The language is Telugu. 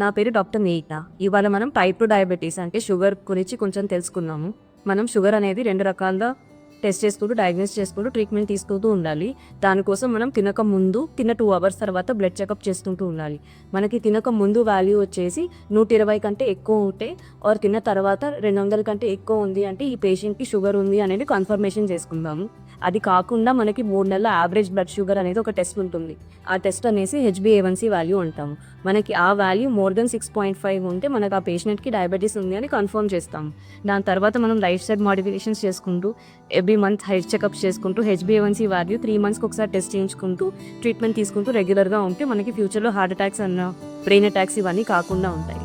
నా పేరు డాక్టర్ నీత. ఇవాళ మనం టైప్ 2 డయాబెటీస్ అంటే షుగర్ గురించి కొంచెం తెలుసుకుందాము. మనం షుగర్ అనేది 2 రకాలుగా టెస్ట్ చేసుకుంటూ, డయాగ్నోస్ చేసుకుంటూ, ట్రీట్మెంట్ తీసుకుంటూ ఉండాలి. దానికోసం మనం తినక ముందు, తిన్న 2 అవర్స్ తర్వాత బ్లడ్ చెకప్ చేసుకుంటూ ఉండాలి. మనకి తినక ముందు వాల్యూ వచ్చేసి 120 కంటే ఎక్కువ ఉంటే, ఆర్ తిన్న తర్వాత 200 కంటే ఎక్కువ ఉంది అంటే ఈ పేషెంట్కి షుగర్ ఉంది అనేది కన్ఫర్మేషన్ చేసుకుందాము. అది కాకుండా మనకి 3 నెలల యావరేజ్ బ్లడ్ షుగర్ అనేది ఒక టెస్ట్ ఉంటుంది. ఆ టెస్ట్ అనేసి HbA1c వాల్యూ అంటాము. మనకి ఆ వాల్యూ మోర్ దెన్ 6.5 ఉంటే మనకు ఆ పేషెంట్కి డయాబెటీస్ ఉంది అని కన్ఫర్మ్ చేస్తాము. దాని తర్వాత మనం లైఫ్ స్టైల్ మోడిఫికేషన్స్ చేసుకుంటూ, ఎవ్రీ మంత్ హెల్త్ చెకప్స్ చేసుకుంటూ, HbA1c వాల్యూ 3 మంత్స్కి ఒకసారి టెస్ట్ చేయించుకుంటూ, ట్రీట్మెంట్ తీసుకుంటూ రెగ్యులర్గా ఉంటే మనకి ఫ్యూచర్లో హార్ట్ అటాక్స్ అన్న, బ్రెయిన్ అటాక్స్ ఇవన్నీ కాకుండా ఉంటాయి.